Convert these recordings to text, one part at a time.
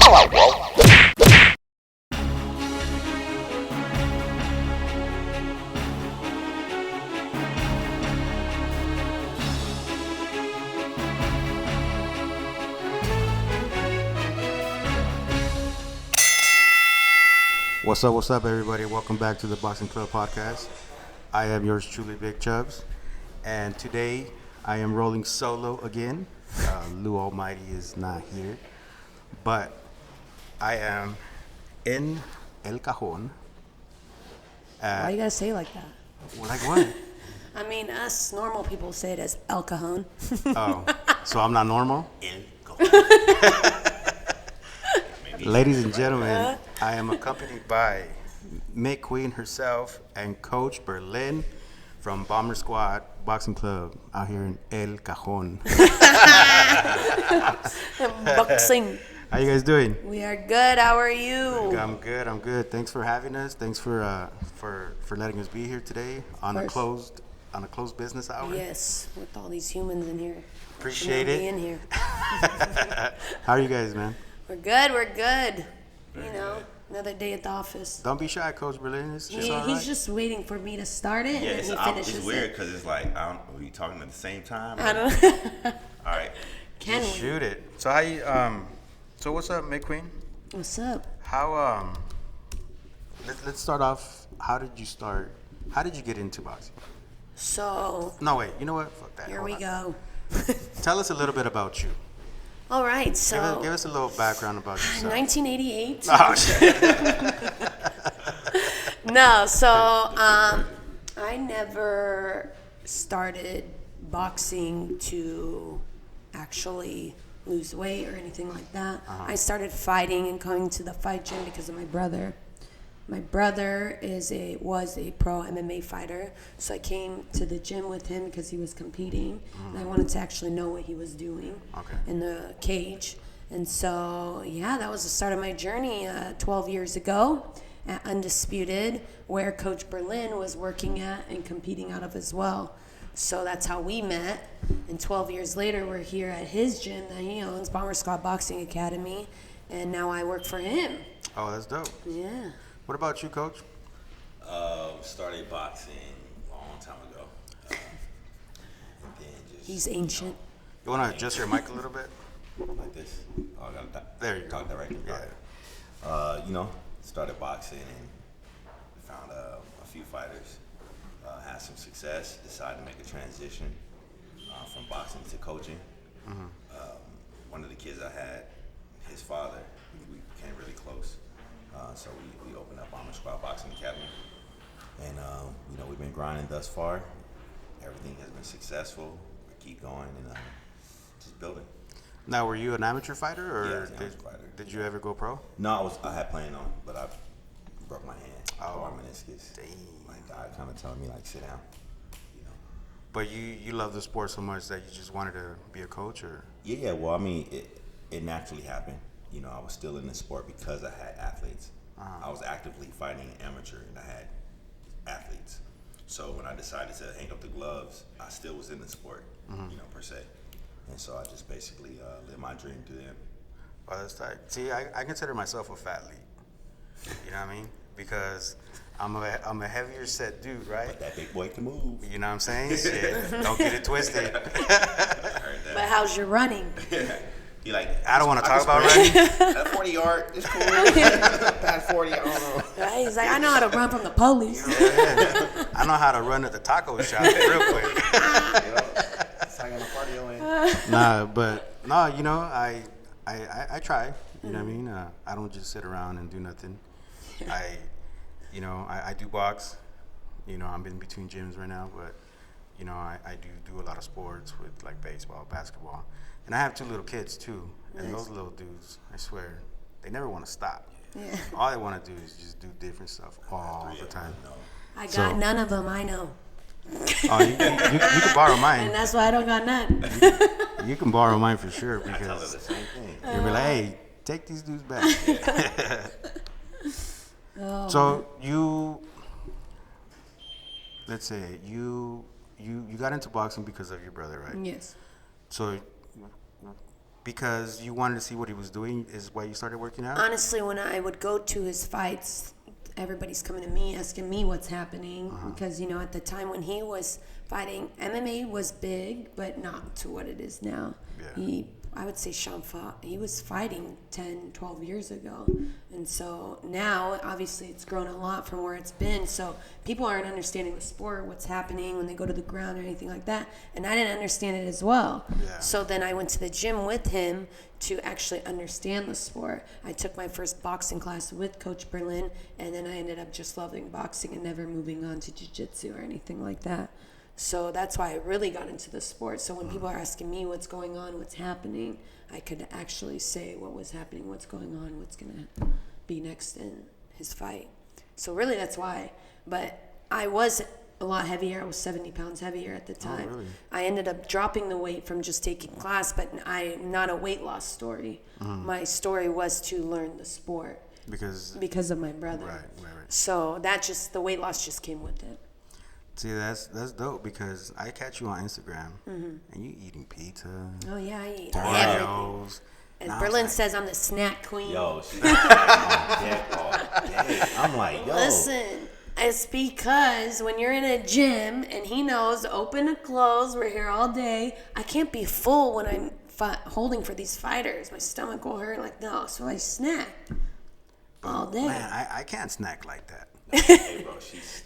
What's up, everybody? Welcome back to the Boxing Club podcast. I am yours truly, Big Chubbs, and today I am rolling solo again. Lou Almighty is not here, but I am in El Cajon. Why you gotta say it like that? Like what? I mean, us normal people say it as El Cajon. Oh, so I'm not normal? El Cajon. Ladies and gentlemen, I am accompanied by Mitt Queen herself and Coach Berlin from Bomber Squad Boxing Club out here in El Cajon. Boxing. How you guys doing? We are good. How are you? I'm good. Thanks for having us. Thanks for letting us be here today on a closed business hour. Yes, with all these humans in here. Appreciate it. In here. How are you guys, man? We're good. You know, another day at the office. Don't be shy, Coach Berlin. It's all right. He's just waiting for me to start it, Yeah, and then he finishes it's weird because it's like, are we talking at the same time? I don't know. All right. Can we? Shoot it. So how you so what's up, Mitt Queen? What's up? How let's start off. How did you start? How did you get into boxing? So, No, wait. You know what? Fuck that. here Hold we on. go. Tell us a little bit about you. All right, so Give us a little background about yourself. 1988. Oh shit. No, so I never started boxing to actually lose weight or anything like that. I started fighting and going to the fight gym because of my brother. My brother was a pro MMA fighter, so I came to the gym with him because he was competing, and I wanted to actually know what he was doing in the cage. And so, yeah, that was the start of my journey 12 years ago at Undisputed, where Coach Berlin was working at and competing out of as well. So that's how we met. And 12 years later, we're here at his gym that he owns, Bomber Squad Boxing Academy, and now I work for him. Oh, that's dope. Yeah. What about you, Coach? Started boxing a long time ago. And then just, He's ancient. You want to adjust your mic a little bit? like this. Oh, I got that. There you go. Talk directly. Yeah. Started boxing and found a few fighters. Had some success. Decided to make a transition from boxing to coaching. One of the kids I had, his father, we became really close. So we opened up Bomber Squad Boxing Academy. And, we've been grinding thus far. Everything has been successful. We keep going and just building. Now, were you an amateur fighter, or Yeah, I was an amateur fighter. did you ever go pro? No, I had planned on, but I broke my hand. Oh. Tore my meniscus. My guy kind of telling me, like, sit down. But you love the sport so much that you just wanted to be a coach, or? Yeah, well, I mean, it naturally happened. I was still in the sport because I had athletes. I was actively fighting amateur, and I had athletes. So when I decided to hang up the gloves, I still was in the sport, per se. And so I just basically lived my dream through them. Well, that's tight. See, I consider myself a fat lead. You know what I mean? Because I'm a heavier set dude, right? But that big boy can move. You know what I'm saying? Shit, don't get it twisted. I heard that. But how's your running? He like, I don't want to I talk about can running. sprint. That 40-yard, it's cool. Past 40, I don't know. Right? He's like, I know how to run from the police. Yeah. I know how to run at the taco shop real quick. It's like on a cardio in. I try. You know what I mean? I don't just sit around and do nothing. I do box. I'm in between gyms right now, but I do a lot of sports with like baseball, basketball, and I have 2 little kids too. And those little dudes, I swear, they never want to stop. Yeah. All they want to do is just do different stuff all the time. I got none of them, I know. Oh, you can borrow mine. And that's why I don't got none. You can borrow mine for sure, I tell her because the same thing. you'll be like, hey, take these dudes back. So let's say you got into boxing because of your brother, right? Yes. So Because you wanted to see what he was doing is why you started working out? Honestly, when I would go to his fights, everybody's coming to me asking me what's happening because, you know, at the time when he was fighting, MMA was big, but not to what it is now. Yeah. I would say he was fighting 10, 12 years ago. And so now, obviously, it's grown a lot from where it's been. So people aren't understanding the sport, what's happening when they go to the ground or anything like that. And I didn't understand it as well. Yeah. So then I went to the gym with him to actually understand the sport. I took my first boxing class with Coach Berlin, and then I ended up just loving boxing and never moving on to jiu-jitsu or anything like that. So that's why I really got into the sport. So when people are asking me what's going on, what's happening, I could actually say what was happening, what's going on, what's going to be next in his fight. So really that's why. But I was a lot heavier. I was 70 pounds heavier at the time. really? I ended up dropping the weight from just taking class, but I'm not a weight loss story. My story was to learn the sport because of my brother. Right. So the weight loss just came with it. See, that's dope because I catch you on Instagram and you eating pizza, Oh yeah, I eat everything. Oreos. And And I was Berlin like, says I'm the snack queen. Yo, she's on deck all day. I'm like, yo. Listen, it's because when you're in a gym and he knows open to close, we're here all day. I can't be full when I'm holding for these fighters. My stomach will hurt. Like no, so I snack all day. Man, I can't snack like that. Hey, bro, she's snack.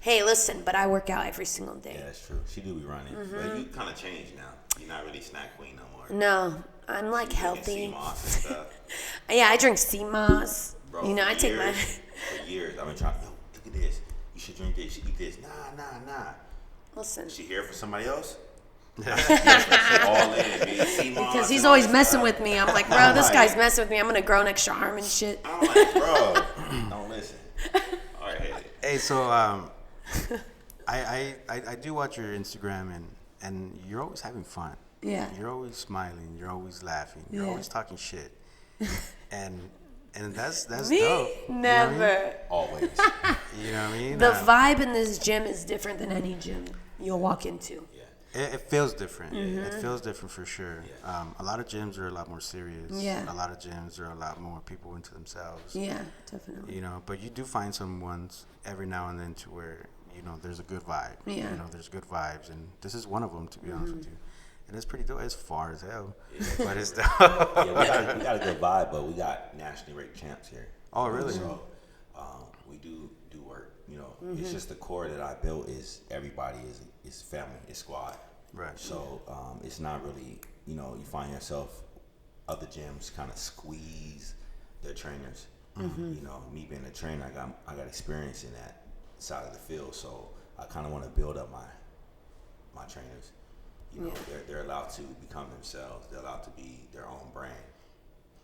Hey, listen, but I work out every single day. Yeah, that's true. She do be running. But you kind of changed now. You're not really snack queen no more. No, I'm like Drinking healthy. sea moss and stuff. Yeah, I drink sea moss. Bro, You know, I for take my. years- For years, I've been trying, yo, look at this. You should drink this. You should eat this. Nah. Listen. She here for somebody else? She all in, B. Sea moss Because he's and all always that messing stuff. with me. I'm like, bro, this guy's messing with me. I'm gonna grow an extra arm and shit. I'm like, bro, don't listen. All right, Hey, so I do watch your Instagram and you're always having fun. Yeah. You're always smiling. You're always laughing. You're Yeah. always talking shit. And that's Me? dope. Never. always. You know what I mean? The vibe in this gym is different than any gym you'll walk into. Yeah. It feels different. It feels different for sure. A lot of gyms are a lot more serious. Yeah. A lot of gyms are a lot more people into themselves. Yeah, definitely. You know, but you do find some ones every now and then to where, you know, there's a good vibe. Yeah. You know, there's good vibes. And this is one of them, to be honest with you. And it's pretty dope. It's far as hell. But it's dope. Yeah, we got a good vibe, but we got nationally ranked champs here. Oh, really? So we do work. You know, it's just the core that I built is everybody is family, is squad. Right. So it's not really, you know, you find yourself other gyms kind of squeeze their trainers. You know, me being a trainer, I got experience in that side of the field. So I kind of want to build up my trainers. You know, they're allowed to become themselves. They're allowed to be their own brand.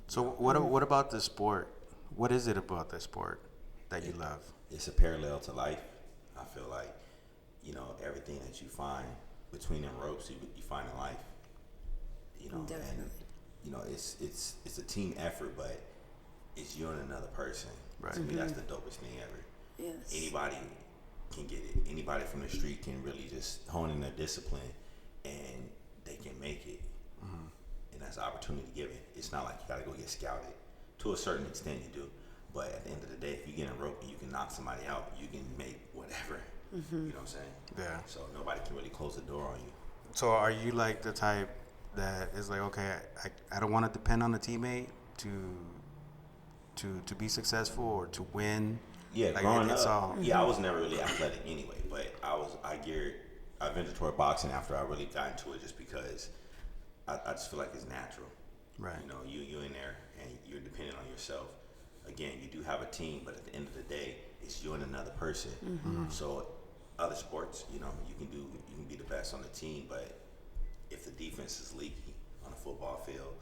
So what about the sport? What is it about the sport that you love? It's a parallel to life. I feel like, you know, everything that you find between them ropes, you find in life. You know, Definitely. and you know, it's a team effort, but it's you and another person. Right. To me, that's the dopest thing ever. Yes. Anybody can get it. Anybody from the street can really just hone in their discipline, and they can make it. And that's an opportunity given. It's not like you got to go get scouted. To a certain extent, you do. But at the end of the day, if you get in a rope and you can knock somebody out, you can make whatever. You know what I'm saying? Yeah. So nobody can really close the door on you. So are you like the type that is like, okay, I don't want to depend on a teammate to be successful or to win? Yeah, like growing it's up, all, I was never really athletic anyway. But I ventured toward boxing after I really got into it, just because I just feel like it's natural. Right. You know, you in there and you're dependent on yourself. Again, you do have a team, but at the end of the day, it's you and another person. So other sports, you know, you can be the best on the team, but if the defense is leaky on a football field,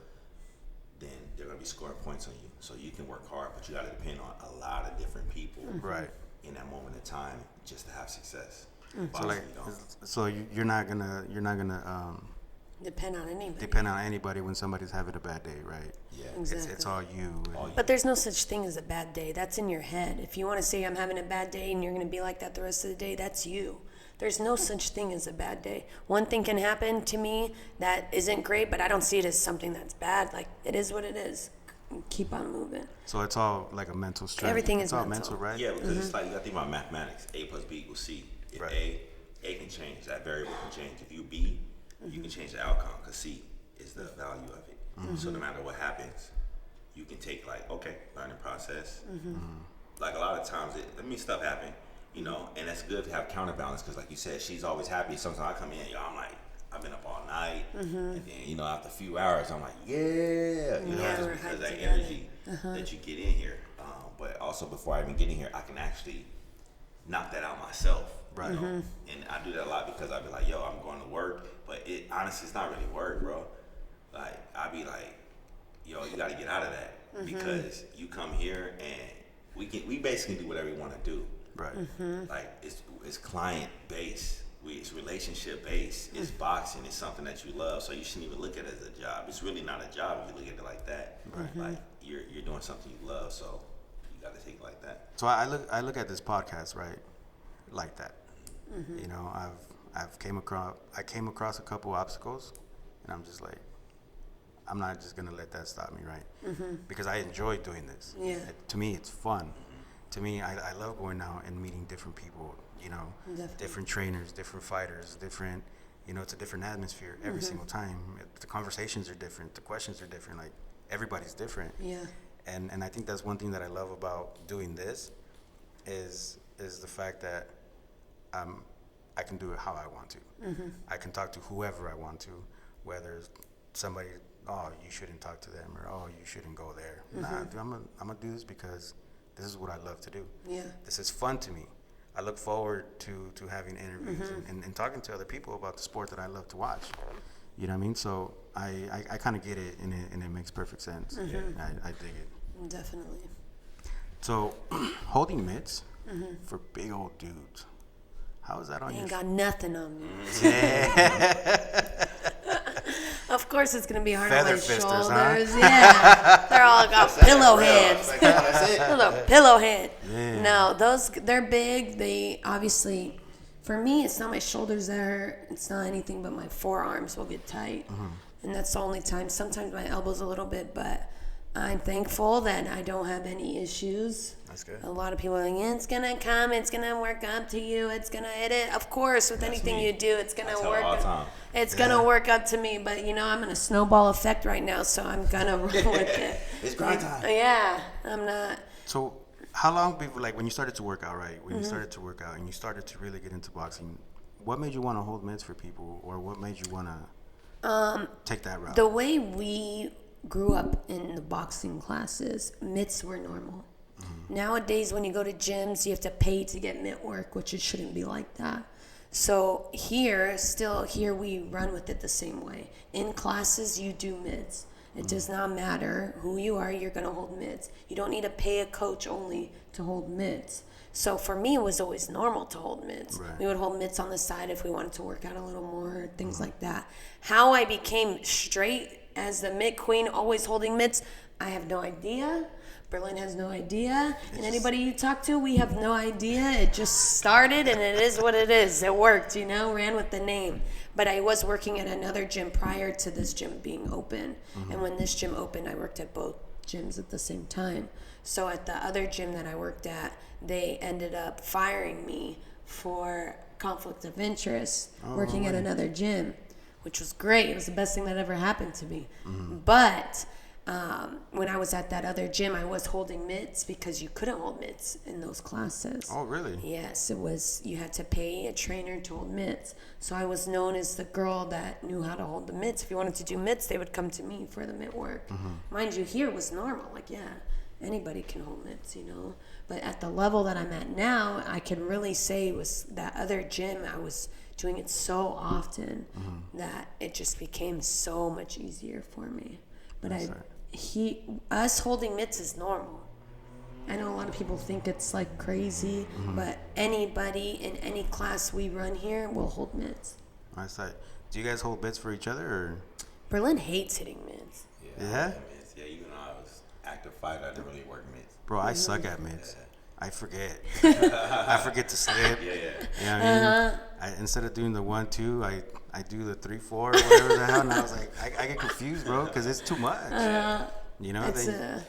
then they're gonna be scoring points on you. So you can work hard, but you gotta depend on a lot of different people right. in that moment of time just to have success. So Boxing, like, you don't. so you're not gonna Depend on anybody. depend on anybody when somebody's having a bad day, right? Yeah. Exactly. It's all you. All you. But there's no such thing as a bad day. That's in your head. If you want to say I'm having a bad day and you're going to be like that the rest of the day, that's you. There's no such thing as a bad day. One thing can happen to me that isn't great, but I don't see it as something that's bad. Like, it is what it is. Keep on moving. So it's all like a mental strength. Everything it's is all mental. right? Yeah, because it's like you got to think about mathematics. A plus B equals C. If Right. A can change. That variable can change. If you B, you can change the outcome because C is the value of it. So no matter what happens, you can take like, okay, learning process. Like a lot of times, stuff happen, and that's good to have counterbalance because, like you said, she's always happy. Sometimes I come in, I'm like, I've been up all night, and then after a few hours, I'm like, yeah, just because of that energy that you get in here. But also before I even get in here, I can actually knock that out myself. Right. And I do that a lot because I be like, yo, I'm going to work, but it honestly, it's not really work, bro. Like I be like, yo, you got to get out of that because you come here and we basically do whatever we want to do. Right. Like it's client based. It's relationship based. It's boxing. It's something that you love. So you shouldn't even look at it as a job. It's really not a job if you look at it like that. Right. Like you're doing something you love. So you got to take it like that. So I look at this podcast, right, like that. I've came across a couple obstacles, and I'm just like, I'm not just gonna let that stop me, right? Because I enjoy doing this. Yeah. To me, it's fun. To me, I love going out and meeting different people. Definitely. Different trainers, different fighters, different. It's a different atmosphere every single time. The conversations are different. The questions are different. Like everybody's different. Yeah. And I think that's one thing that I love about doing this, is the fact that I can do it how I want to. I can talk to whoever I want to, whether it's somebody, oh, you shouldn't talk to them, or oh, you shouldn't go there. Nah, dude, I'm gonna do this because this is what I love to do. Yeah. This is fun to me. I look forward to having interviews and talking to other people about the sport that I love to watch. You know what I mean? So I kind of get it, and it makes perfect sense. I dig it. Definitely. So holding mitts for big old dudes, how is that on I your? ain't got nothing on me. Yeah. Of course, it's gonna be hard Feather on my fisters, shoulders. huh? Yeah, they're all got pillow hands. Like, that's it. A little pillow hand. Yeah. No, they're big. They obviously, for me, it's not my shoulders that hurt. It's not anything but my forearms will get tight, and that's the only time. Sometimes my elbows a little bit, but I'm thankful that I don't have any issues. That's good. A lot of people are like, it's gonna come, it's gonna work up to you, it's gonna hit it. Of course, with anything me. you do, it's gonna I tell work. all the time. It's gonna work up to me, but I'm in a snowball effect right now, so I'm gonna run with it. It's grind time. Yeah, I'm not. So how long before, like when you started to work out, right? When you started to work out and you started to really get into boxing, what made you want to hold mitts for people, or what made you want to take that route? The way we grew up in the boxing classes, mitts were normal. Nowadays, when you go to gyms, you have to pay to get mitt work, which it shouldn't be like that. So here we run with it the same way. In classes, you do mitts. It does not matter who you are, you're going to hold mitts. You don't need to pay a coach only to hold mitts. So for me, it was always normal to hold mitts. Right. We would hold mitts on the side if we wanted to work out a little more, things like that. How I became straight as the mitt queen, always holding mitts, I have no idea. Berlin has no idea. And anybody you talk to, we have no idea. It just started, and it is what it is. It worked, ran with the name. But I was working at another gym prior to this gym being open. And when this gym opened, I worked at both gyms at the same time. So at the other gym that I worked at, they ended up firing me for conflict of interest, working at another gym, which was great. It was the best thing that ever happened to me. But when I was at that other gym, I was holding mitts because you couldn't hold mitts in those classes. Oh, really? Yes, it was. You had to pay a trainer to hold mitts. So I was known as the girl that knew how to hold the mitts. If you wanted to do mitts, they would come to me for the mitt work. Mind you, here was normal. Like, anybody can hold mitts, But at the level that I'm at now, I can really say it was that other gym. I was doing it so often that it just became so much easier for me. But us holding mitts is normal. I know a lot of people think it's like crazy, but anybody in any class we run here will hold mitts. That's right. Do you guys hold mitts for each other, or? Berlin hates hitting mitts. Yeah? Even though I was active fighter, I didn't really work mitts. Bro, I suck at mitts. I forget. I forget to slip. Yeah. You know what I mean? Instead of doing the 1-2, I do the 3-4 or whatever the hell, and I was like, I get confused, bro, because it's too much. You know, It's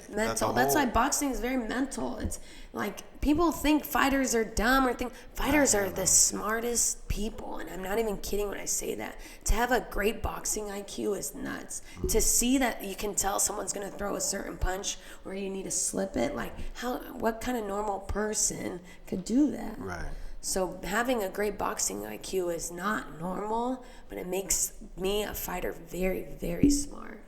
mental. That's why boxing is very mental. It's like people think fighters are dumb or think fighters are the smartest people, and I'm not even kidding when I say that. To have a great boxing IQ is nuts. To see that you can tell someone's gonna throw a certain punch or you need to slip it, like what kind of normal person could do that? Right. So having a great boxing IQ is not normal, but it makes me a fighter very, very smart.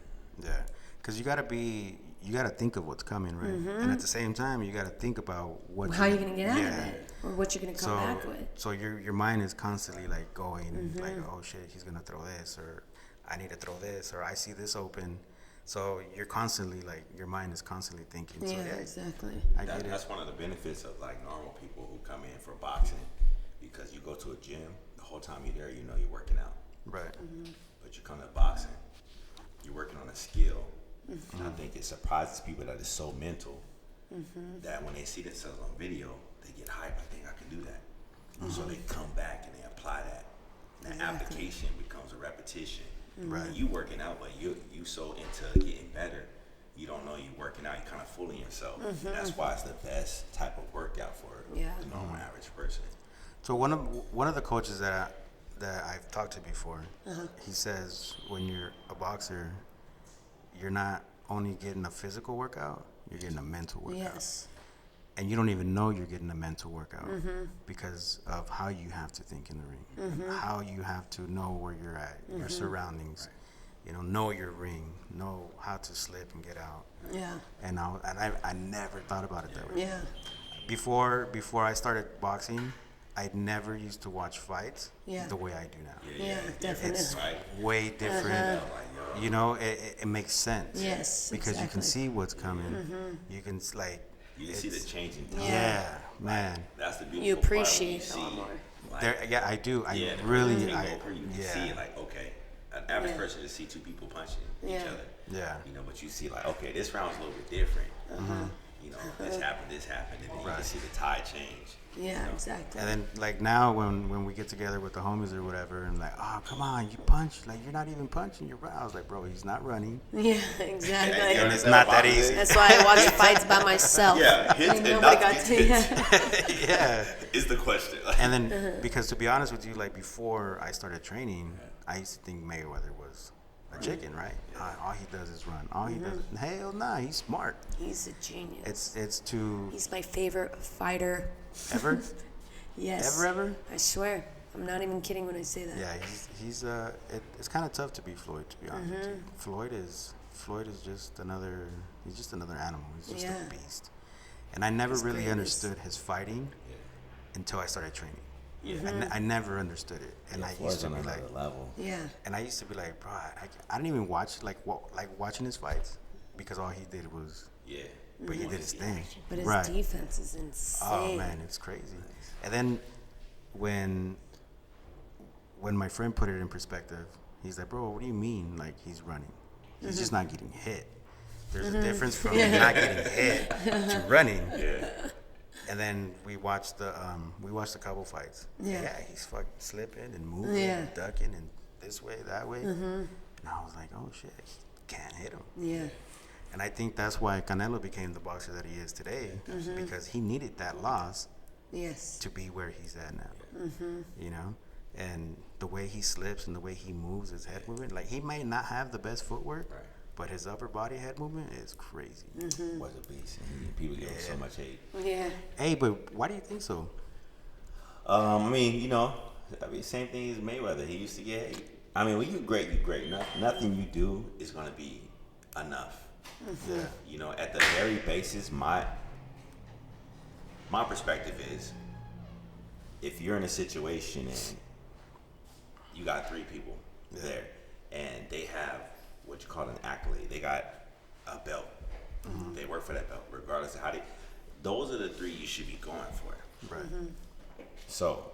Yeah, because you gotta think of what's coming, right? And at the same time, you gotta think about How you're gonna get out of it, or what you're gonna come back with. So your mind is constantly like going, like, oh shit, he's gonna throw this, or I need to throw this, or I see this open. So you're constantly like, your mind is constantly thinking. Yeah, So, yeah, exactly. I get it. That's one of the benefits of like normal people who come in for boxing, because you go to a gym, the whole time you're there, you know you're working out. Right. But you come to boxing, you're working on a skill. And I think it surprises people that it's so mental that when they see themselves on video, they get hyped. I think I can do that. So they come back and they apply that. And that application becomes a repetition. Right. You working out, but you so into getting better, you don't know you working out. You're kind of fooling yourself. And that's why it's the best type of workout for the normal average person. So one of the coaches that I've talked to before, he says when you're a boxer, you're not only getting a physical workout, you're getting a mental workout. Yes. And you don't even know you're getting a mental workout because of how you have to think in the ring, and how you have to know where you're at, your surroundings, know your ring, know how to slip and get out. Yeah. And I never thought about it that way. Yeah. Before I started boxing, I never used to watch fights the way I do now. Yeah, definitely. It's way different. It makes sense. Yes, because you can exactly. see what's coming. You can You can see the change in time. Yeah, man. That's the beautiful You part when appreciate see, a lot more. like, I do. I the really. take over, you can see Yeah. it like, okay, an average person just see two people punching each other. Yeah. But you see like, okay, this round's a little bit different. This happened, and then you can see the tide change. Yeah, exactly. And then like now when we get together with the homies or whatever, and like, oh come on, you punch, like you're not even punching. I was like, bro, he's not running. Yeah, exactly. And it's not that easy. That's why I watch fights by myself. Yeah, hits and nobody not got hits. to. Yeah. Is the question. And then because to be honest with you, like before I started training, I used to think Mayweather was a chicken, right? All he does is run. All he does, hell nah, he's smart. He's a genius. It's too He's my favorite fighter. ever. Yes. Ever? I swear. I'm not even kidding when I say that. Yeah, it's kind of tough to beat Floyd, to be honest with you. Floyd is just another animal. He's just a beast. And I never really understood his fighting until I started training. Yeah. I never understood it. And I used to be like level. Yeah. And I used to be like, bro, I didn't even watch like watching his fights because all he did was but he did his thing. But his defense is insane. Oh man, it's crazy. And then when my friend put it in perspective, he's like, bro, what do you mean like he's running? He's just not getting hit. There's a difference from not getting hit to running. Yeah. And then we watched a couple fights. Yeah, he's fucking slipping and moving and ducking and this way, that way. And I was like, oh shit, he can't hit him. Yeah. And I think that's why Canelo became the boxer that he is today, because he needed that loss to be where he's at now. And the way he slips and the way he moves, his head movement, like he may not have the best footwork, but his upper body head movement is crazy. Was a beast. And people give him so much hate. Yeah. Hey, but why do you think so? Same thing as Mayweather. He used to get hate. I mean, when you're great, you're great. Nothing you do is going to be enough. Yeah. At the very basis, my perspective is, if you're in a situation and you got three people there, and they have what you call an accolade, they got a belt. They work for that belt, regardless of how those are the three you should be going for. Right. So,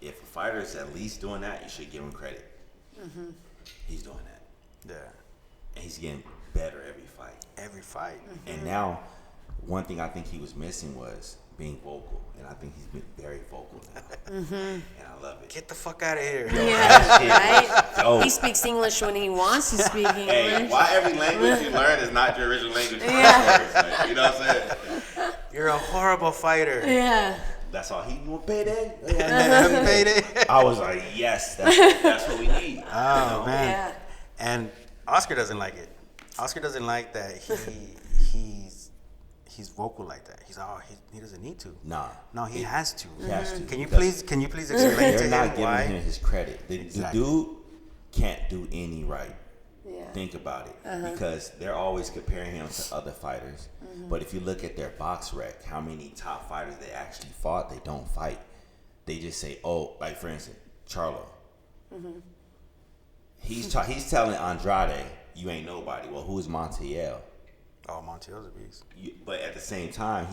if a fighter is at least doing that, you should give him credit. He's doing that. Yeah. And he's getting better every fight. Every fight. And now, one thing I think he was missing was being vocal, and I think he's been very vocal now, and I love it. Get the fuck out of here. Yeah, right? Yo. He speaks English when he wants to speak English. Hey, why every language you learn is not your original language? Like, you know what I'm saying? You're a horrible fighter. Yeah. That's all he want payday. Payday. I was like, yes, that's what we need. Oh man. Yeah. And Oscar doesn't like it. Oscar doesn't like that he's vocal like that. He doesn't need to. Nah. No, he has to. He has to. Can you please explain They're to not him giving why? him his credit. The Exactly. dude can't do any right. Yeah. Think about it, because they're always comparing him to other fighters. But if you look at their box rec, how many top fighters they actually fought, they don't fight. They just say, oh, like for instance, Charlo. He's telling Andrade, you ain't nobody. Well, who is Montiel? Oh, Montiel's a beast. But at the same time,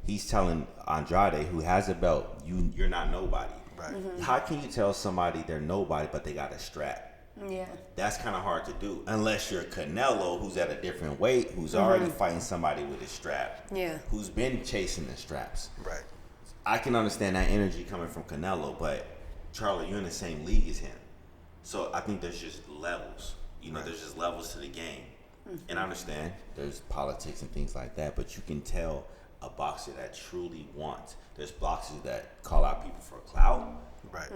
he's telling Andrade, who has a belt, you're not nobody. Right. How can you tell somebody they're nobody but they got a strap? Yeah. That's kind of hard to do unless you're Canelo, who's at a different weight, who's already fighting somebody with a strap. Yeah. Who's been chasing the straps. Right. I can understand that energy coming from Canelo, but Charlie, you're in the same league as him. So I think there's just levels. You know, there's just levels to the game. And I understand there's politics and things like that, but you can tell a boxer that truly wants. There's boxers that call out people for clout. Right.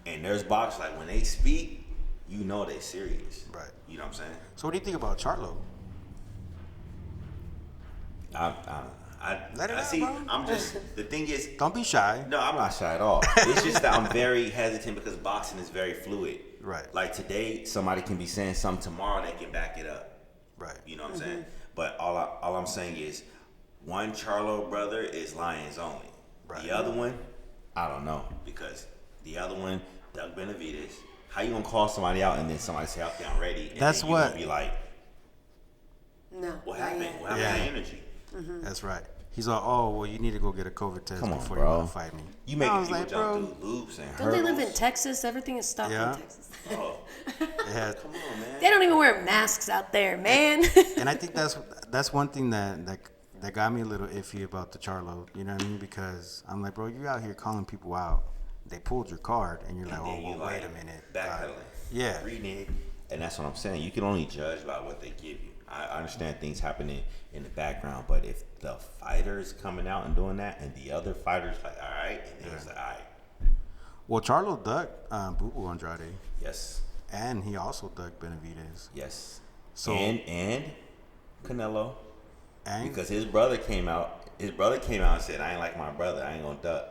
And there's boxers like when they speak, you know they serious. Right. You know what I'm saying? So what do you think about Charlo? Let it out, see. bro. I'm just the thing is. Don't be shy. No, I'm not shy at all. It's just that I'm very hesitant because boxing is very fluid. Right. Like today, somebody can be saying something, tomorrow they can back it up. Right. You know what I'm saying? But all I'm saying is, one Charlo brother is Lions only. Right. The other one, I don't know, because the other one, Doug Benavidez. How you gonna call somebody out and then somebody say, "Okay, I'm ready"? And That's then you what- gonna be like, No. "What happened? Yeah. What happened to energy?" That's right. He's like, oh, well, you need to go get a COVID test Come on, before bro. you want to fight me. You I making was people like, jump bro. through loops and Don't they live in hurdles. Texas? Everything is stopped Yeah. in Texas. Oh, Yeah. come on, man. They don't even wear masks out there, man. And I think that's one thing that got me a little iffy about the Charlo. You know what I mean? Because I'm like, bro, you out here calling people out. They pulled your card, and you're like, And oh, then you well, wait like a minute. backpedaling. Yeah. Renege. And that's what I'm saying. You can only judge by what they give you. I understand things happening in the background, but if the fighter is coming out and doing that, and the other fighter's like, all right, and then it's like, all right, Well, Charlo ducked Boo Boo Andrade, yes, and he also ducked Benavidez. yes. So- and Canelo, And because his brother came out. His brother came out and said, I ain't like my brother. I ain't gonna duck.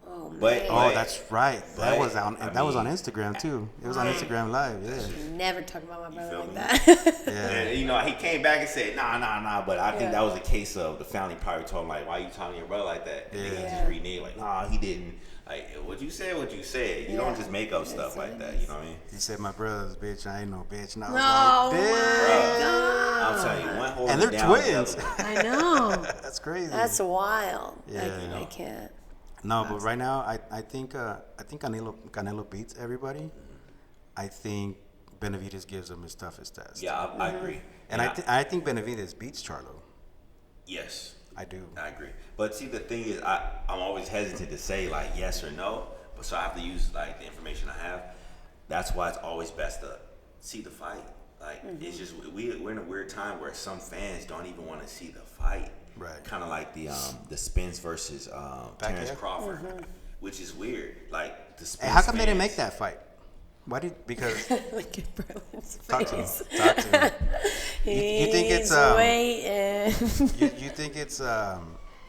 Oh, man. But oh, that's right. That but, was on I that was on mean, Instagram too. It was on Instagram Live. Yeah. Never talk about my brother feel like me? that. Yeah. And you know, he came back and said, nah. But I think Yeah. that was a case of the family probably told him like, why you talking to your brother like that? And then he Yeah. just reneged like, nah, he didn't. Like, what you said. You don't Yeah. just make up stuff like that. You know what I mean? He said, "My brother's bitch. I ain't no bitch." And I was No, like, my "Damn." God. I'm telling you, one holding And they're down the twins. other one. I know. That's crazy. That's wild. Yeah. I can't. No, but right now I think Canelo beats everybody. I think Benavidez gives him his toughest test. Yeah, I agree. And I think Benavidez beats Charlo. Yes, I do. I agree. But see, the thing is, I'm always hesitant to say like yes or no. But so I have to use like the information I have. That's why it's always best to see the fight. Like it's just we're in a weird time where some fans don't even want to see the fight. Right. Kind of like the Spence versus Terrence Pacquiao? Crawford, which is weird. Like the Spence. Hey, how come they didn't fans- make that fight? Why did because Look at Berlin's talk to him. face. Talk to him. You think it's He's waiting. you think it's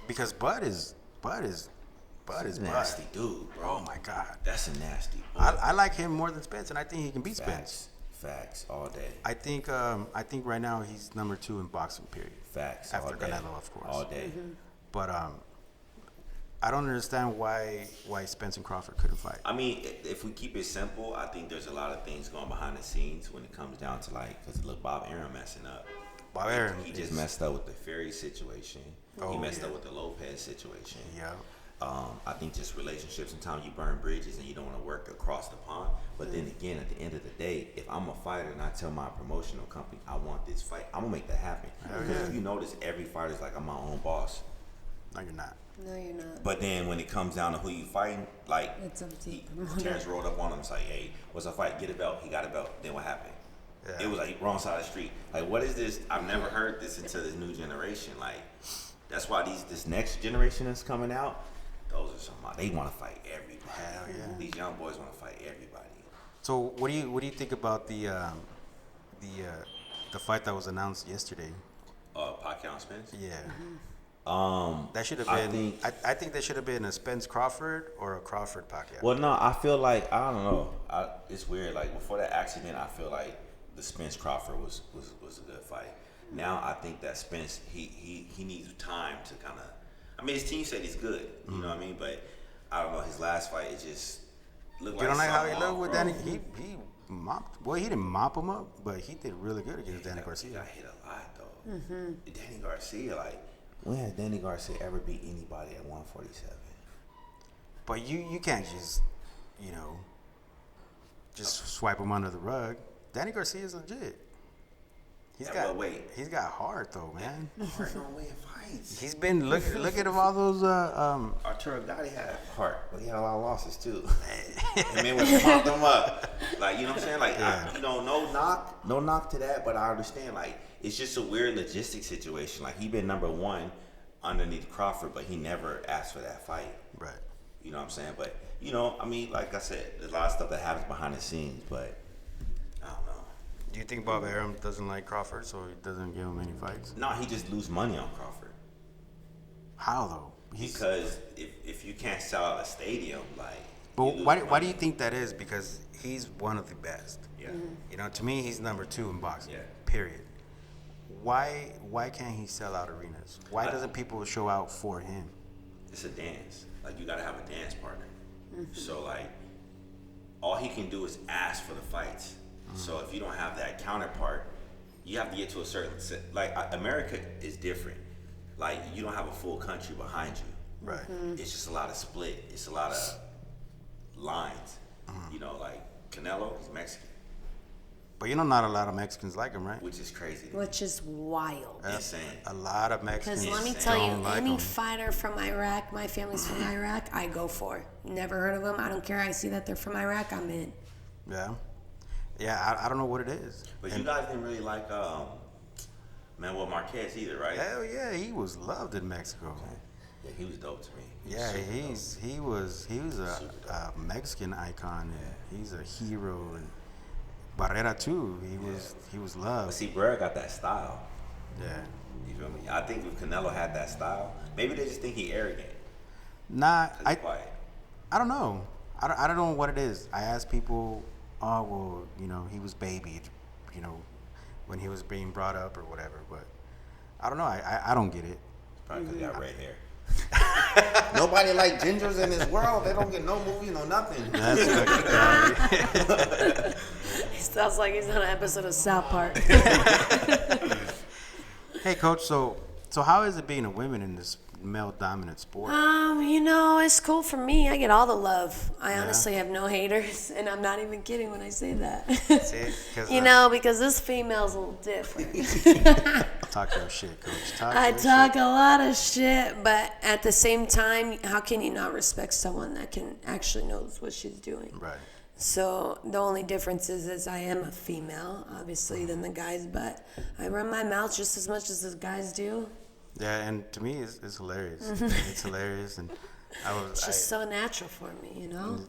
because Bud is nasty Bud. dude, bro. Oh my God. That's a nasty. Boy. I like him more than Spence, and I think he can beat Spence. Facts all day. I think right now he's number 2 in boxing. Period. Facts After all day. Canelo, of course. All day. But I don't understand why Spence and Crawford couldn't fight. I mean, if we keep it simple, I think there's a lot of things going behind the scenes when it comes down to like, because look, Bob Arum messing up. Bob Arum He just is- messed up with the Fury situation. Oh, he messed yeah. up with the Lopez situation. Yeah. I think just relationships, sometimes you burn bridges and you don't want to work across the pond. But then again, at the end of the day, if I'm a fighter and I tell my promotional company I want this fight, I'm gonna make that happen. Because if you notice, every fighter's like, I'm my own boss. No, you're not. No, you're not. But then when it comes down to who you fighting, like It's up to you. Terrence rolled up on him and was like, hey, what's a fight? Get a belt. He got a belt. Then what happened? Yeah. It was like wrong side of the street. Like, what is this? I've never heard this until this new generation. Like, that's why this next generation that's coming out, those are some, they want to fight everybody. Hell yeah. These young boys want to fight everybody. So what do you think about the fight that was announced yesterday? Pacquiao and Spence? Yeah. That should have I been. think- I think that should have been a Spence Crawford or a Crawford Pacquiao. Well, no, I feel like, I don't know. It's weird. Like, before that accident, I feel like the Spence Crawford was a good fight. Now I think that Spence, he needs time to kind of. I mean, his team said he's good. You know what I mean? But I don't know. His last fight, it just looked You like don't like how he something looked with wrong, Danny? bro. He mopped. Well, he didn't mop him up, but he did really good against Danny He Garcia. got hit a lot though. Danny Garcia, like, when has Danny Garcia ever beat anybody at 147? But you can't just, just swipe him under the rug. Danny Garcia is legit. Yeah, but wait. He's got heart though, man. Heart don't win fights. He's been look at him all those Arturo Gotti had heart, but he had a lot of losses too. And man was pumped them up. Like, you know what I'm saying? Like, Yeah. no knock to that, but I understand. Like, it's just a weird logistic situation. Like, he been number one underneath Crawford, but he never asked for that fight. right. You know what I'm saying? But, I mean, like I said, there's a lot of stuff that happens behind the scenes, but I don't know. Do you think Bob Arum doesn't like Crawford, so he doesn't give him any fights? No, he just lose money on Crawford. How though? Because if you can't sell out a stadium, like. But you lose why do money. you think that is? Because he's one of the best. Yeah. To me, he's number 2 in boxing. Yeah. Period. Why can't he sell out arenas? Why doesn't people show out for him? It's a dance. Like, you gotta have a dance partner. So, like, all he can do is ask for the fights. So if you don't have that counterpart, you have to get to a certain America is different. Like, you don't have a full country behind you. Right. It's just a lot of split. It's a lot of lines. Like Canelo, he's Mexican, But not a lot of Mexicans like him, right? which is crazy. Which is wild. Insane. A lot of Mexicans. Because let me Insane. tell you, don't like any him. fighter from Iraq, my family's from Iraq, I go for. Never heard of them. I don't care. I see that they're from Iraq, I'm in. Yeah. Yeah, I don't know what it is. But you guys didn't really like Manuel Marquez either, right? Hell yeah, he was loved in Mexico. Yeah, he was dope to me. He was Yeah, super he was Super a Mexican icon. And he's a hero. And Barrera too. He was dope. loved. But see, Barrera got that style. Yeah. You feel me? I think if Canelo had that style, maybe they just think he arrogant. Nah, 'Cause he's quiet. I don't know. I don't know what it is. I ask people, oh well, he was babied, when he was being brought up or whatever. But I don't know. I don't get it. Probably because he got red hair. Nobody like gingers in this world. They don't get no movie, no nothing. That's fucking crazy. He sounds like he's on an episode of South Park. Hey, coach. So how is it being a woman in this male-dominant sport? It's cool for me. I get all the love. I honestly have no haters, and I'm not even kidding when I say that. See? 'Cause, Because this female's a little different. talk your shit, coach. I talk a lot of shit, but at the same time, how can you not respect someone that can actually knows what she's doing? Right. So the only difference is I am a female, obviously, than the guys, but I run my mouth just as much as the guys do. Yeah, and to me, it's hilarious. It's hilarious, and It's just so natural for me,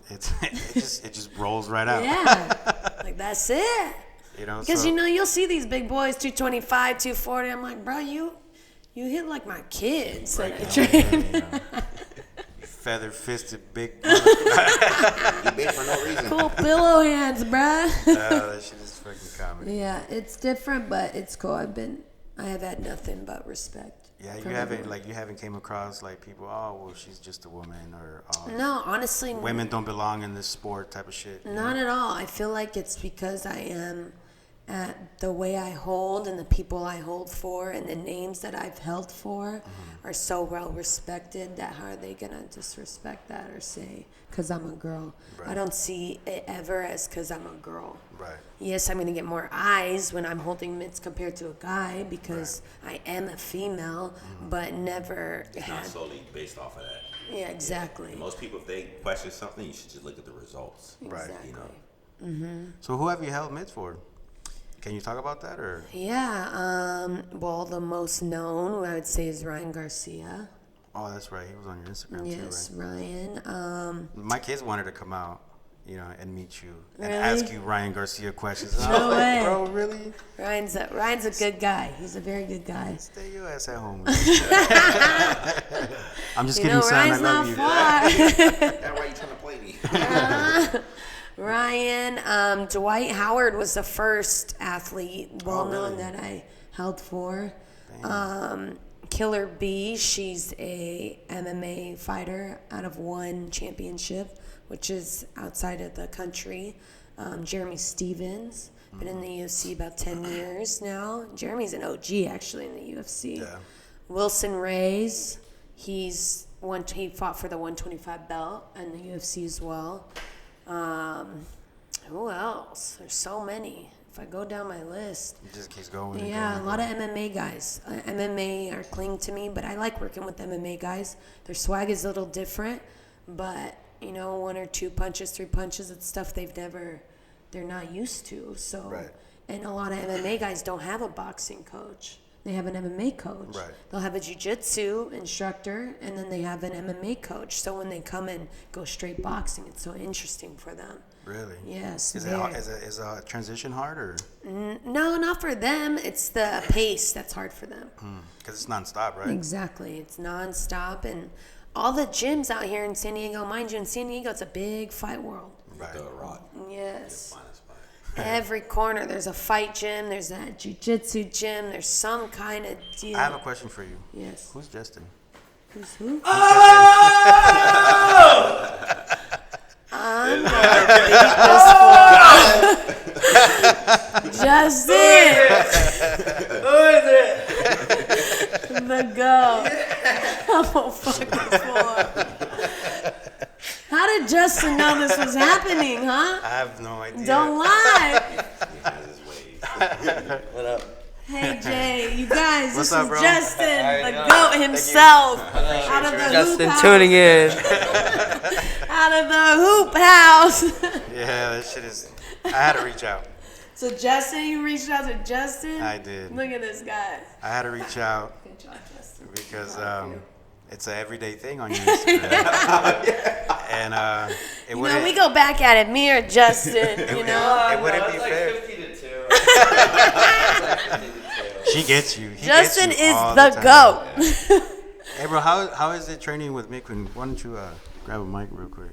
it just rolls right out. Yeah, like that's it. Because so, you'll see these big boys, 225, 240. I'm like, bro, you hit like my kids. right at now, a train. you feather-fisted big. He big for no reason. Cool pillow hands, bruh. That shit is fucking comedy. Yeah, it's different, but it's cool. I have had nothing but respect. Yeah, from you everyone. haven't came across people. Oh, well, she's just a woman, or oh, No, honestly, women don't belong in this sport type of shit. not at all. I feel like it's because I am at the way I hold and the people I hold for and the names that I've held for are so well respected that how are they going to disrespect that or say, because I'm a girl? Right. I don't see it ever as because I'm a girl. Right. Yes, I'm going to get more eyes when I'm holding mitts compared to a guy because I am a female, but never It's not solely based off of that. Yeah, exactly. And most people, if they question something, you should just look at the results. Right. Exactly. You know. So who have you held mitts for? Can you talk about that or? Yeah, well, the most known I would say is Ryan Garcia. Oh, that's right. He was on your Instagram Yes, too, right? Ryan. My kids wanted to come out, you know, and meet you and Really? ask you Ryan Garcia questions. And I No was like, way. bro, really? Ryan's a good guy. He's a very good guy. Stay your ass at home. I'm just You kidding, know, son. Ryan's I love not you. far. That's why you trying to play me. Ryan, Dwight Howard was the first athlete, well known really? that I held for. Killer B, she's a MMA fighter out of one championship, which is outside of the country. Jeremy Stevens, been in the UFC about 10 years now. Jeremy's an OG actually in the UFC. Yeah. Wilson Reyes, he fought for the 125 belt in the UFC as well. Who else? There's so many. If I go down my list, It just keeps going. and yeah, going a lot of MMA guys. MMA are cling to me, but I like working with MMA guys. Their swag is a little different, but you know, 1 or 2 punches, 3 punches, it's stuff they're not used to. So, Right. and a lot of MMA guys don't have a boxing coach. They have an MMA coach. Right. They'll have a jiu-jitsu instructor, and then they have an MMA coach. So when they come and go straight boxing, it's so interesting for them. Really? Yes. Is very. is a transition hard or? No, not for them. It's the pace that's hard for them. Because it's nonstop, right? Exactly. It's nonstop. And all the gyms out here in San Diego, mind you, in San Diego, it's a big fight world. Right. The rock. Yes. Finest spot. Every corner, there's a fight gym, there's a jiu-jitsu gym, there's some kind of deal. I have a question for you. Yes. Who's Justin? Who's who? Oh! I'm gonna beat this fool. Justin! Who is it? The goat. I'm gonna fuck this fool up. How did Justin know this was happening, huh? I have no idea. Don't lie. He has his ways. What up? Hey Jay, you guys, What's this up, is bro? Justin, How you the doing? goat himself, out of the Justin hoop house. tuning in. Out of the hoop house. Yeah, that shit is. I had to reach out. So Justin, you reached out to Justin? I did. Look at this guy. I had to reach out Good job, Justin. because it's an everyday thing on your Instagram. And it You know, wouldn't. we go back at it, me or Justin, you know? It wouldn't be like fair. 50 to 2. She gets you. He Justin gets you is all the time. goat. Hey, bro, how is it training with Mitt? Why don't you grab a mic real quick?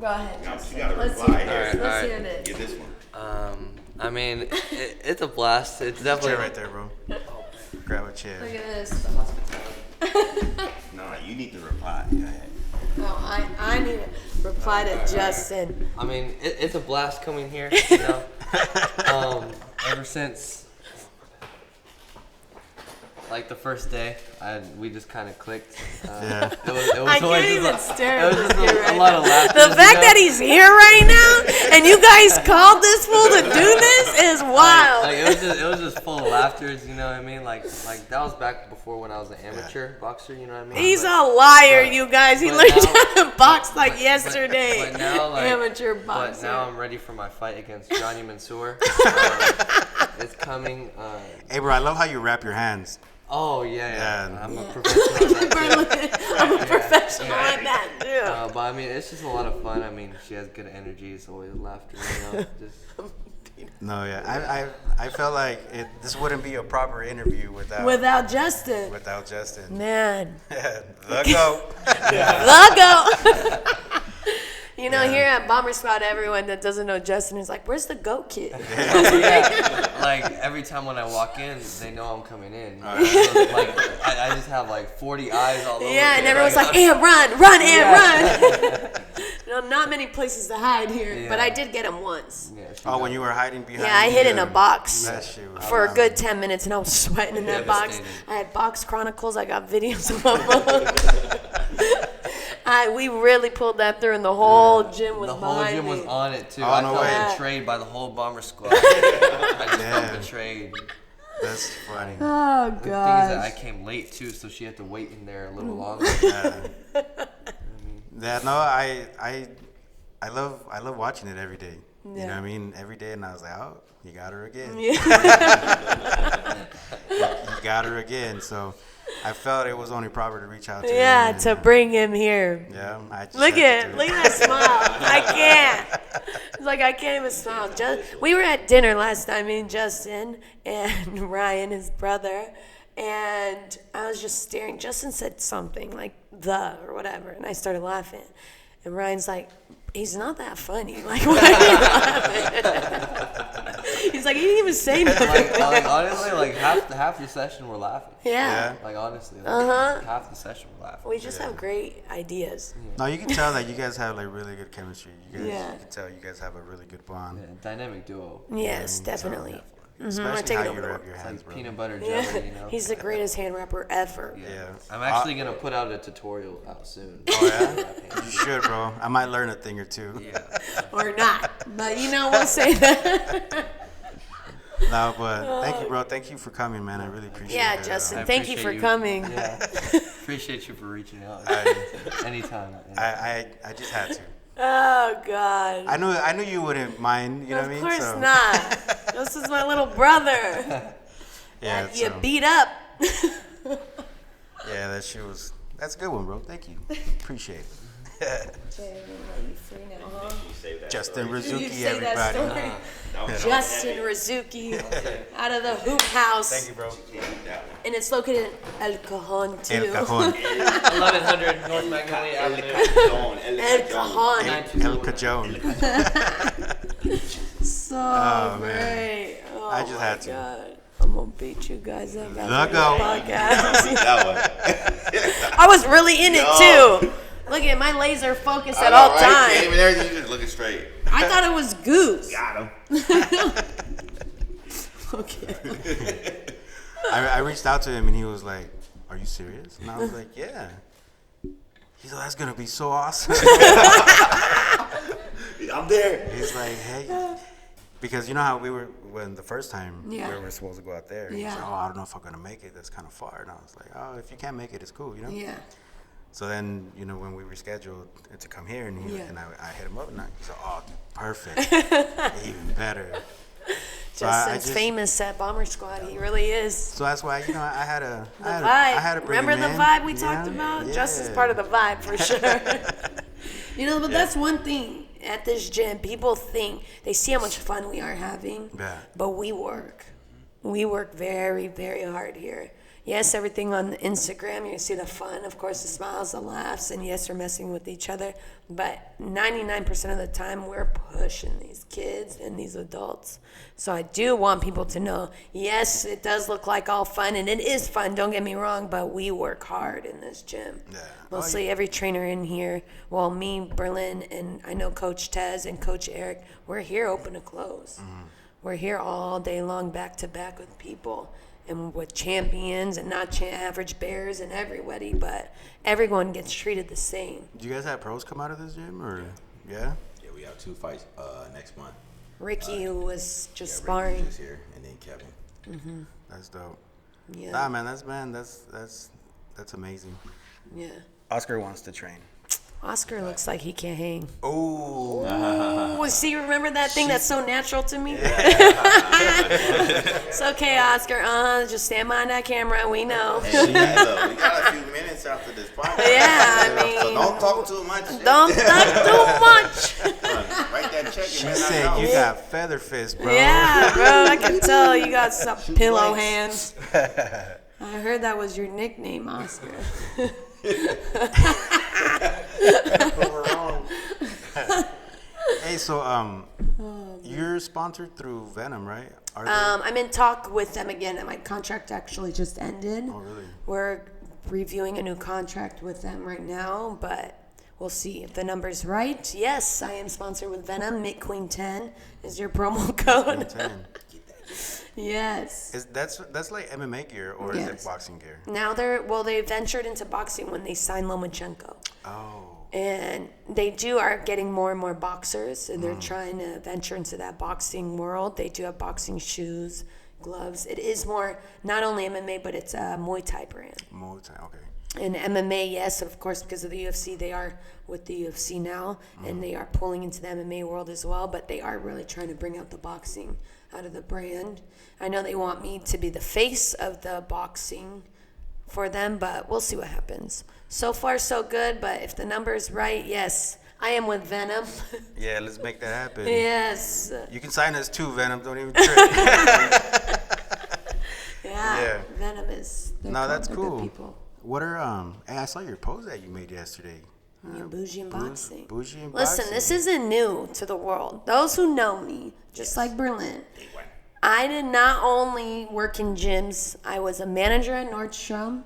Go ahead, Justin. You gotta Let's reply. hear this. All Let's right. hear this. Get this one. I mean, it's a blast. It's definitely Chair right there, bro. Grab a chair. Look at this. No, you need to reply. Go ahead. No, I need to reply to Justin. I mean, it's a blast coming here. You know, ever since like the first day, we just kind of clicked. Yeah. It was I always can't even just stare it at was this just kid a right lot now. of laughter. The fact that he's here right now and you guys called this fool to do this is wild. Like it was just full of laughters, you know what I mean? Like that was back before when I was an amateur boxer, you know what I mean? He's But- a liar, you guys. He but learned now- how to box like yesterday. But now, like, Amateur But boxer. now I'm ready for my fight against Johnny Mansour. It's coming. Hey, bro, I love how you wrap your hands. Oh yeah. Yeah. I'm a professional at that too. I'm a professional at that too. But I mean, it's just a lot of fun. I mean, she has good energy. It's always laughter, you know. Just No, yeah. I felt like this wouldn't be a proper interview without Justin. without Justin. Man. The goat. The goat. You know, here at Bomber Squad, everyone that doesn't know Justin is like, where's the goat kid? yeah, like every time when I walk in, they know I'm coming in. So, like I just have like 40 eyes all over. Yeah, and me, everyone's like, I'm- run, Yeah. run. not many places to hide here, Yeah. but I did get him once. Yeah, she Oh, got when you were hiding behind. Yeah, I hid in a box That shit was for a good 10 minutes, and I was sweating in that box. Devastating. I had box chronicles. I got videos of my phone. We really pulled that through, and the whole gym was The whole behind gym me. was on it too. Oh, I no felt way. betrayed by the whole bomber squad. I just felt betrayed. That's funny. Oh, The thing is God. that I came late too, so she had to wait in there a little longer. Yeah, no, I love watching it every day. You know what I mean? Every day, and I was like, oh, you got her again. You got her again. So I felt it was only proper to reach out to him. Yeah, and, to bring him here. Yeah, I just Look had to at do it. that smile. I can't. It's like I can't even smile. We were at dinner last time, me and Justin and Ryan, his brother, and I was just staring. Justin said something like or whatever, and I started laughing. And Ryan's like, he's not that funny. Like, why are you laughing? He's like, he didn't even say nothing. like honestly, like half the session we're laughing. Yeah. Like honestly, like, half the session we're laughing. We just have great ideas. No, you can tell that you guys have like really good chemistry. You guys, Yeah. you can tell you guys have a really good bond. Yeah, dynamic duo. Yes, definitely. Especially take how it you over the wrap work. your It's hands, like bro. peanut butter jelly, Yeah. you know. He's the greatest hand rapper ever. Yeah. I'm actually gonna put out a tutorial out soon. Oh yeah, you should, bro. I might learn a thing or two. Yeah. Or not. But you know, we'll say that. No, but thank you, bro. Thank you for coming, man. I really appreciate it. Yeah, Justin, I thank you appreciate for coming. Yeah. Appreciate you for reaching out. Anytime. I just had to. Oh, God. I knew you wouldn't mind. You know Of what I mean? course So, not. This is my little brother. Yeah. You So, beat up. yeah, that shit was. That's a good one, bro. Thank you. Appreciate it. Justin You Rizuki, say that everybody. story. Justin Rizuki out of the hoop house. Thank you, bro. And it's located in El Cajon, too. El Cajon. 1100 North Magnolia Avenue. El Cajon. El Cajon. So man. great. Oh, I just had my to. God. I'm going to beat you guys up after Look this out. podcast. That one. I was really in it, too. Look at my laser focus at all Came times. and everything, you just looking straight. I thought it was Goose. Got him. Okay. I reached out to him and he was like, "Are you serious?" And I was like, "Yeah." He's like, "That's gonna be so awesome." I'm there. He's like, "Hey," because you know how we were when the first time Yeah. we were supposed to go out there. He's Yeah. like, "Oh, I don't know if I'm gonna make it. That's kind of far." And I was like, "Oh, if you can't make it, it's cool, you know." Yeah. So then, you know, when we rescheduled to come here, and Yeah. I hit him up, and he said, "Oh, perfect, even better." So Justin's famous at Bomber Squad. He really is. So that's why, you know, I had to Vibe. bring Remember him the in, vibe we you talked know? about? Yeah. Justin's part of the vibe for sure. You know, but that's one thing at this gym. People think they see how much fun we are having, Yeah. but we work. We work very, very hard here. Yes, everything on Instagram, you see the fun, of course, the smiles, the laughs, and yes, we're messing with each other. But 99% of the time, we're pushing these kids and these adults. So I do want people to know, yes, it does look like all fun, and it is fun, don't get me wrong, but we work hard in this gym. Yeah. Mostly every trainer in here, well, me, Berlin, and I know Coach Tez and Coach Eric, we're here open to close. We're here all day long, back to back with people. And with champions and not average bears and everybody, but everyone gets treated the same. Do you guys have pros come out of this gym, or yeah? Yeah, we have 2 fights next month. Ricky, who was just Yeah, Ricky sparring. just here, and then Kevin. That's dope. Yeah, Nah, man, that's amazing. yeah. Oscar wants to train. Oscar looks like he can't hang. Oh, Oh, see, remember that thing that's so natural to me? It's okay, Oscar. Just stand behind that camera. We know. Hey, we got a few minutes after this podcast. Yeah, I mean, So don't talk too much. don't talk too much. Write that check. she said you got feather fist, bro. Yeah, bro, I can tell you got some pillow hands. I heard that was your nickname, Oscar. Hey, so you're sponsored through Venom, right? Are they? I'm in talk with them again. My contract actually just ended. Oh, really? We're reviewing a new contract with them right now, but we'll see if the number's right. Yes, I am sponsored with Venom. Mitt Queen 10 is your promo code. 10. Yes. That's like MMA gear, or is it boxing gear? Now they ventured into boxing when they signed Lomachenko. Oh. And they are getting more and more boxers, and they're trying to venture into that boxing world. They do have boxing shoes, gloves. It is more, not only MMA, but it's a Muay Thai brand. Muay Thai, okay. And MMA, yes, of course, because of the UFC, they are with the UFC now, and they are pulling into the MMA world as well, but they are really trying to bring out the boxing out of the brand. I know they want me to be the face of the boxing for them, but we'll see what happens. So far, so good, but if the number is right, yes, I am with Venom. Yeah, let's make that happen. Yes. You can sign us too, Venom. Don't even trip. Yeah. Venom is. That's they're cool. Good people. What are Hey, I saw your post that you made yesterday. Yeah, bougie and boxing. Bougie and Listen, boxing. this isn't new to the world. Those who know me, just like Berlin, I did not only work in gyms. I was a manager at Nordstrom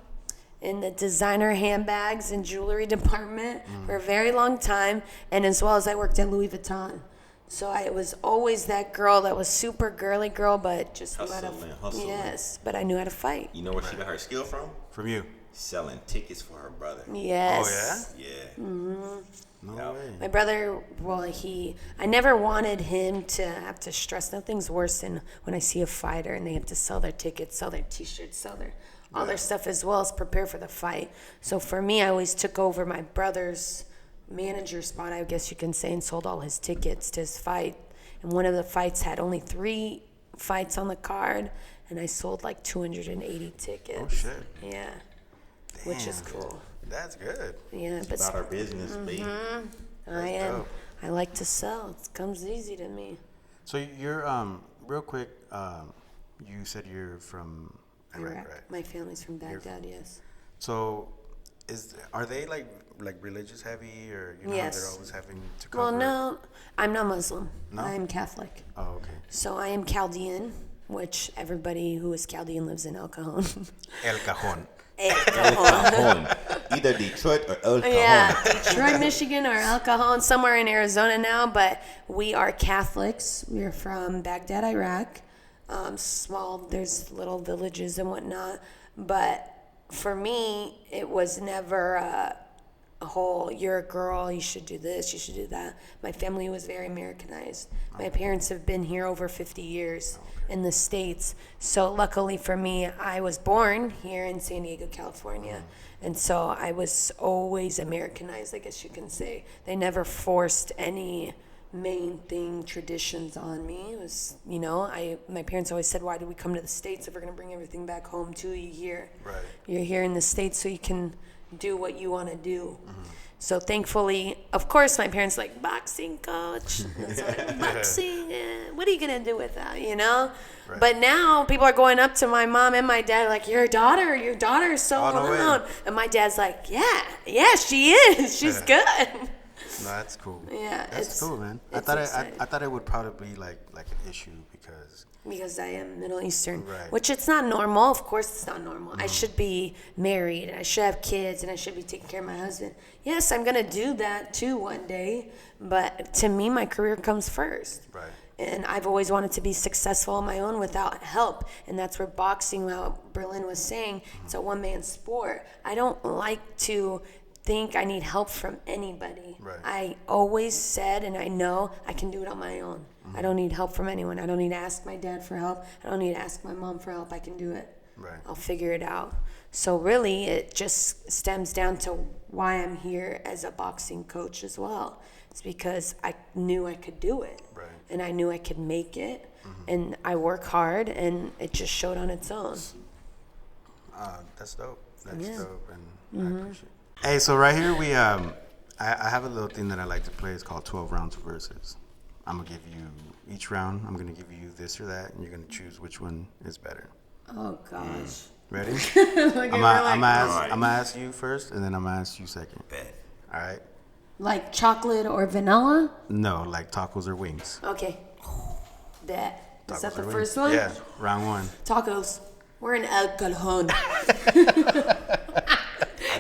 in the designer handbags and jewelry department for a very long time, and as well as I worked at Louis Vuitton. So I was always that girl that was super girly girl, but just knew how to Hustling. Yes, but I knew how to fight. You know where she got her skill from? From you. Selling tickets for her brother. Yes. Oh, yeah? Yeah. No way. My brother, I never wanted him to have to stress. Nothing's worse than when I see a fighter and they have to sell their tickets, sell their t-shirts, sell all their stuff as well as prepare for the fight. So for me, I always took over my brother's manager spot, I guess you can say, and sold all his tickets to his fight. And one of the fights had only 3 fights on the card, and I sold like 280 tickets. Oh, shit. Yeah. Which is cool. That's good. Yeah, but About our business, baby. I am. dope. I like to sell. It comes easy to me. So you're real quick. You said you're from Iraq, right? My family's from Baghdad. Yes. So, are they like religious heavy, or how Yes. they're always having to cover? Well, no, I'm not Muslim. No? I'm Catholic. Oh, okay. So I am Chaldean, which everybody who is Chaldean lives in El Cajon. El Cajon. El Cajon. Either Detroit or El Cajon. Yeah, Detroit, Michigan, or El Cajon, somewhere in Arizona now. But we are Catholics. We are from Baghdad, Iraq. Small, there's little villages and whatnot. But for me, it was never a whole, you're a girl, you should do this, you should do that. My family was very Americanized. My parents have been here over 50 years in the States. So luckily for me, I was born here in San Diego, California. And so I was always Americanized, I guess you can say. They never forced any main thing, traditions on me. It was, my parents always said, why did we come to the States if we're going to bring everything back home to you here? Right. You're here in the States so you can do what you want to do. So thankfully, of course, my parents like, boxing coach. It's like, boxing, what are you going to do with that, Right. But now people are going up to my mom and my dad like, your daughter is so Oh, no way. loud. And my dad's like, yeah, she is. She's good. No, that's cool. Yeah, that's cool, man. I it's thought exciting. I thought it would probably be like an issue Because I am Middle Eastern, Right. which it's not normal. Of course, it's not normal. I should be married, and I should have kids, and I should be taking care of my husband. Yes, I'm gonna do that too one day, but to me, my career comes first. Right. And I've always wanted to be successful on my own without help, and that's where boxing, how Berlin was saying, it's a one-man sport. I don't like to think I need help from anybody. Right. I always said, and I know I can do it on my own. I don't need help from anyone. I don't need to ask my dad for help. I don't need to ask my mom for help. I can do it. Right. I'll figure it out. So really, it just stems down to why I'm here as a boxing coach as well. It's because I knew I could do it. Right. And I knew I could make it. And I work hard, and it just showed on its own. That's dope. That's Yeah. dope, and I appreciate it. Hey, so right here we I have a little thing that I like to play. It's called 12 rounds of verses. I'm gonna give you each round. I'm gonna give you this or that, and you're gonna choose which one is better. Oh, gosh. Ready? Like, I'm gonna ask you first, and then I'm gonna ask you second. Bet. All right? like chocolate or vanilla? No, like tacos or wings. Okay. Bet. Is that Tacos the or first wings? one? Yeah, round one. Tacos. We're in El Cajon.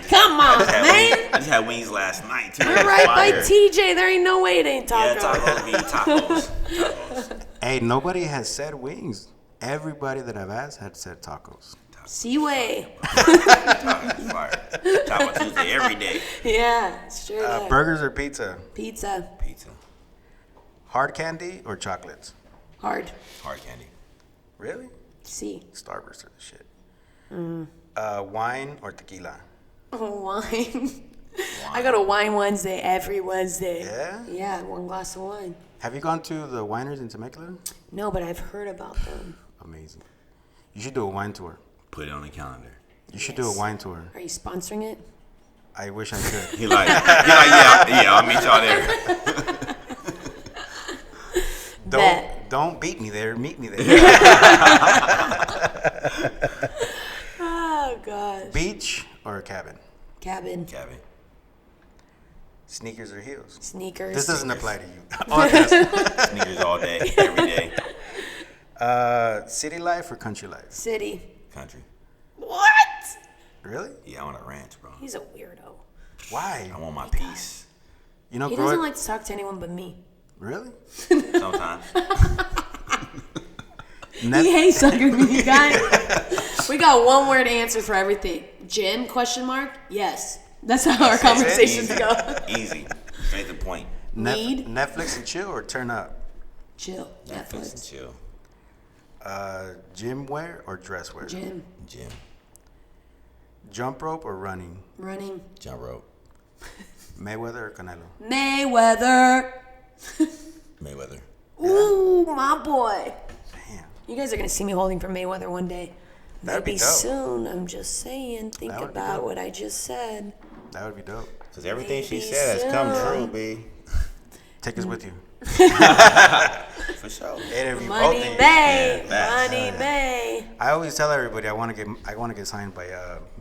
Come on, man. I just had wings last night too. You're right by TJ. There ain't no way it ain't Yeah, taco. tacos be tacos. Hey, nobody has said wings. Everybody that I've asked had said tacos. Seaway. Tacos fire. Taco Tuesday every day. Yeah, straight up. Burgers or pizza? Pizza. Pizza. Hard candy or chocolates? Hard. Hard candy. Really? C. Starburst or the shit. Wine or tequila? Wine. I go to Wine Wednesday every Wednesday. Yeah? Yeah, 1 glass of wine. Have you gone to the wineries in Temecula? No, but I've heard about them. Amazing. You should do a wine tour. Put it on the calendar. You should do a wine tour. Are you sponsoring it? I wish I could. He like, yeah, I'll meet y'all there. Bet. Don't beat me there. Meet me there. Oh, gosh. Beach or a cabin? Cabin. Kevin. Sneakers or heels? Sneakers. This doesn't apply to you. Oh, it does. Sneakers all day, every day. City life or country life? City. Country. What? Really? Yeah, I want a ranch, bro. He's a weirdo. Why? I want my peace. You know, He doesn't like to talk to anyone but me. Really? Sometimes. He hates talking to me, guys. We got one word answer for everything. Gym? Question mark? Yes. That's how our conversations Easy. go. Easy. Straight to the point. Need? Netflix and chill or turn up? Chill. Netflix and Netflix. chill. Gym wear or dress wear? Gym. Gym. Jump rope or running? Running. Jump rope. Mayweather or Canelo? Mayweather. Mayweather. Ooh, my boy. Damn. You guys are going to see me holding for Mayweather one day. That'd be Maybe dope. soon. I'm just saying. Think That would be about dope. what I just said. That would be dope. Because everything she Maybe said has come soon. true, B. Take us with you. For sure. Interview both Money of you. Bay. Yeah, facts. Money Bay. I always tell everybody I want to get signed by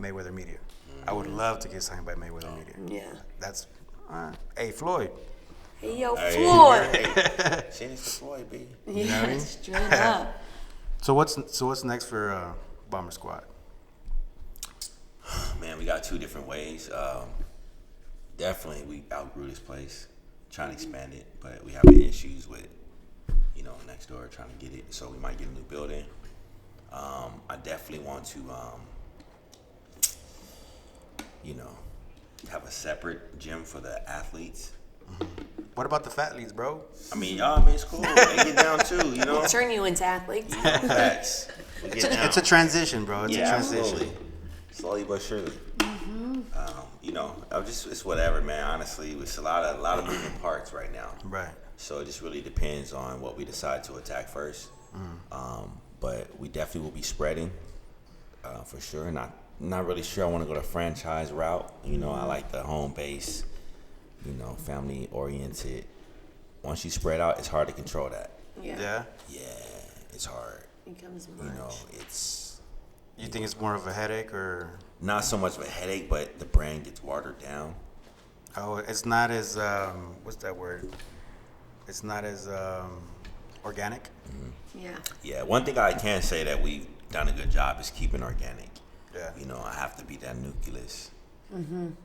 Mayweather Media. I would love to get signed by Mayweather Media. Yeah. That's hey Floyd. Hey, yo, Hey, Floyd. hey, Send it to Floyd, B. You know what I mean? Straight up. So what's next for Bomber Squad? Man, we got two different ways. Definitely, we outgrew this place, trying to expand it, but we have issues with, next door trying to get it. So we might get a new building. I definitely want to, have a separate gym for the athletes. What about the fat leads, bro? It's cool. They get down too, We'll turn you into athletes. Facts. We get down. It's a transition, bro. It's a Yeah, transition. absolutely. Slowly but surely. It's whatever, man. Honestly, it's a lot of moving parts right now. Right. So it just really depends on what we decide to attack first. But we definitely will be spreading, for sure. Not really sure I want to go the franchise route. I like the home base, family oriented. Once you spread out, it's hard to control that. Yeah. Yeah, it's hard. Becomes much. It's You think it's more of a headache or? not so much of a headache, but the brand gets watered down. Oh, it's not as what's that word? It's not as organic. Yeah. Yeah, one thing I can say that we've done a good job is keeping organic. Yeah. I have to be that nucleus. And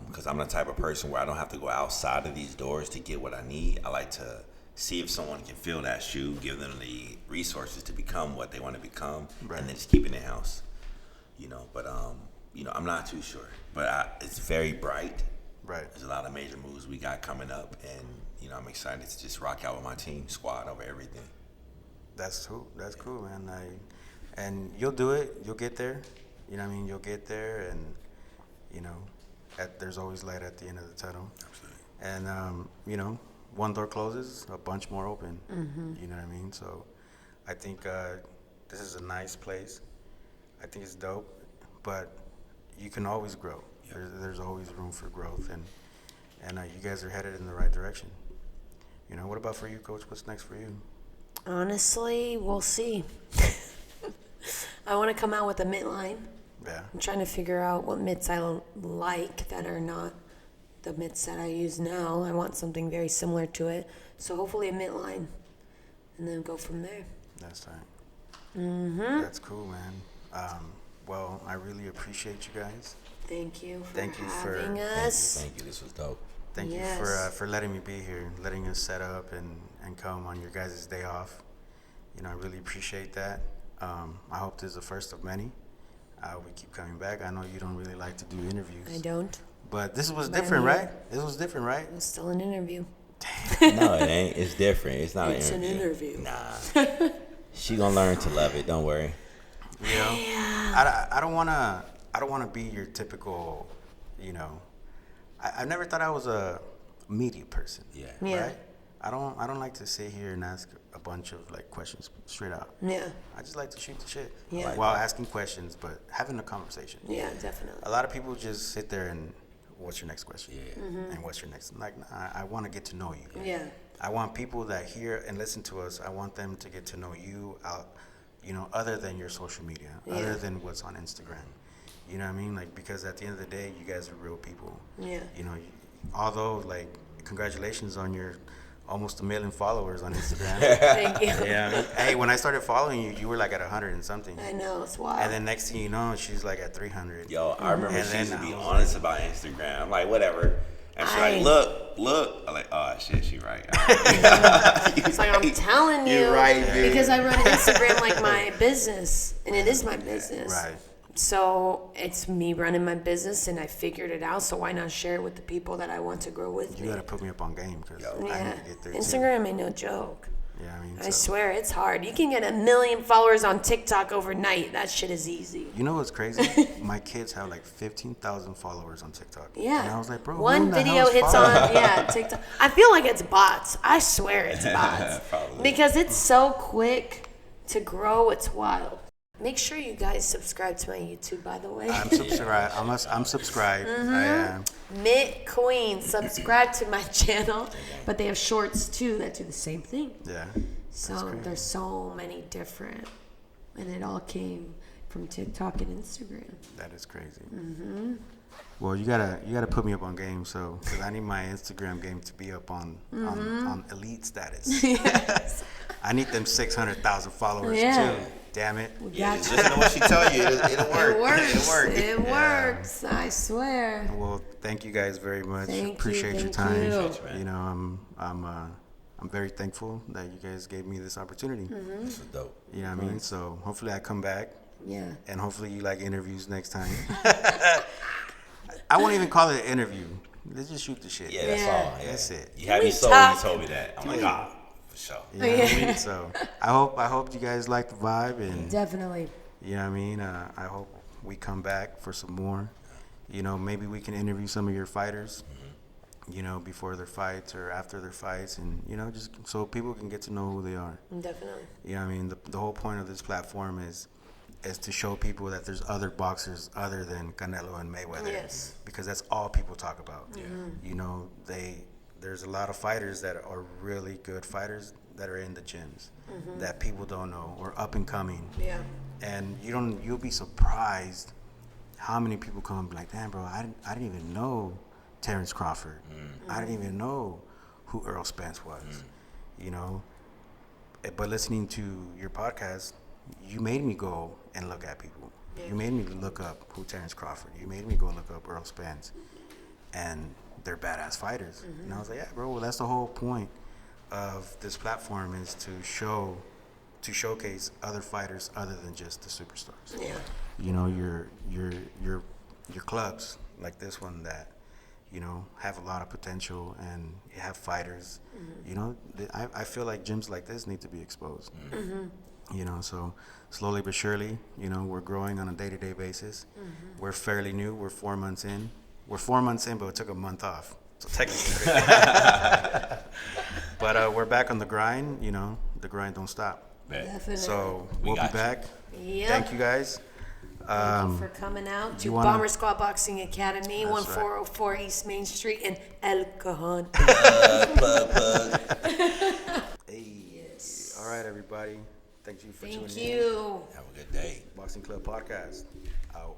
because I'm the type of person where I don't have to go outside of these doors to get what I need. I like to see if someone can fill that shoe, give them the resources to become what they want to become, Right. and then just keep it in house. But I'm not too sure. But it's very bright. Right. There's a lot of major moves we got coming up, and I'm excited to just rock out with my team, squad over everything. That's cool. That's cool, man. And you'll do it. You'll get there. You know what I mean? You'll get there, and there's always light at the end of the tunnel. Absolutely. And one door closes, a bunch more open. You know what I mean? So, I think this is a nice place. I think it's dope, but you can always grow. Yep. There's always room for growth, and you guys are headed in the right direction. What about for you, Coach? What's next for you? Honestly, we'll see. I want to come out with a Mitt line. Yeah. I'm trying to figure out what mitts I like that are not the mitts that I use now. I want something very similar to it. So hopefully a Mitt line. And then go from there. That's right. That's cool, man. Well, I really appreciate you guys. Thank you for Thank you for- having us. Thank you. This was dope. Thank you Yes. for letting me be here, letting us set up and come on your guys' day off. You know, I really appreciate that. I hope this is the first of many. I hope we keep coming back. I know you don't really like to do interviews. I don't. But this was But I'm different, here. right? This was different, right? It's still an interview. No, it ain't. It's different. It's not It's an an interview. interview. Nah. She gonna learn to love it. Don't worry. You know, I don't wanna be your typical, you know. I never thought I was a media person. Yeah. Yeah. Right? I don't like to sit here and ask a bunch of like questions straight out. Yeah. I just like to shoot the shit Yeah. while asking questions, but having a conversation. Yeah, definitely. A lot of people just sit there and, what's your next question? Yeah. And what's your next? Like, nah, I want to get to know you. Yeah. I want people that hear and listen to us. I want them to get to know you out, you know, other than your social media, other than what's on Instagram. You know what I mean? Like, because at the end of the day, you guys are real people. Yeah. You know, although like, congratulations on your almost 1 million followers on Instagram. Thank you. Yeah. I mean, hey, when I started following you, you were like at 100 and something. I know, it's wild. And then next thing you know, she's like at 300. Yo, I remember And she used to then be I was honest about Instagram. I'm like, whatever. And she's like, look. I'm like, oh shit, she right. It's like, I'm telling you. You're right, dude. Because I run Instagram like my business, and it is my business. Right. So it's me running my business, and I figured it out. So why not share it with the people that I want to grow with You me? gotta put me up on game because I Yeah. need to get there too. Instagram ain't no joke. Yeah, I mean, I so- swear, it's hard. You can get 1 million followers on TikTok overnight. That shit is easy. You know what's crazy? My kids have like 15,000 followers on TikTok. Yeah. And I was like, bro, one who in the video hell is hits following? on, yeah, TikTok. I feel like it's bots. I swear it's bots. Probably. Because it's so quick to grow, it's wild. Make sure you guys subscribe to my YouTube, by the way. I'm subscribed. I'm subscribed. I am. Mitt Queen, subscribe to my channel. But they have shorts too that do the same thing. Yeah. So there's so many different, and it all came from TikTok and Instagram. That is crazy. Well, you gotta put me up on game, so because I need my Instagram game to be up on elite status. Yes. I need them 600,000 followers Yeah. too. Damn it. Yeah, Got just you. listen to what she tell you. It'll work. It works. It'll work. It Yeah. works. I swear. Well, thank you guys very much. Thank you, Appreciate your thank time. you. Appreciate you, man. I'm very thankful that you guys gave me this opportunity. This is dope. You know what I mean? So hopefully I come back, Yeah. and hopefully you like interviews next time. I won't even call it an interview. Let's just shoot the shit. Yeah, that's Yeah. all. Yeah. That's it. You had me We sold when you talk. told me that. I'm like, for sure. You know what I mean? So I hope you guys like the vibe, and Definitely. you know what I mean. I hope we come back for some more. You know, maybe we can interview some of your fighters. You know, before their fights or after their fights, and you know, just so people can get to know who they are. Definitely. You know what I mean? The whole point of this platform is to show people that there's other boxers other than Canelo and Mayweather. Yes. Because that's all people talk about. You know, there's a lot of fighters that are really good fighters that are in the gyms that people don't know or up and coming. Yeah. And you'll be surprised how many people come and be like, damn, bro, I didn't even know Terrence Crawford. I didn't even know who Earl Spence was. You know, but listening to your podcast, you made me go and look at people. You made me look up who Terrence Crawford. You made me go look up Earl Spence, and they're badass fighters. And I was like, yeah, bro. Well, that's the whole point of this platform, is to showcase other fighters other than just the superstars. Yeah. You know, your clubs like this one that, you know, have a lot of potential and you have fighters. You know, I feel like gyms like this need to be exposed. You know, so slowly but surely, you know, we're growing on a day-to-day basis. We're fairly new. We're 4 months in. We're 4 months in, but we took a month off. So technically, but we're back on the grind. You know, the grind don't stop. Definitely. So We we'll be got you. back. Yep. Thank you guys. Thank you for coming out to you wanna- Bomber Squad Boxing Academy, That's 1404 East Main Street in El Cajon. Hey. All right, everybody. Thank you for Thank tuning in. you. Have a good day. Boxing Club Podcast. Out.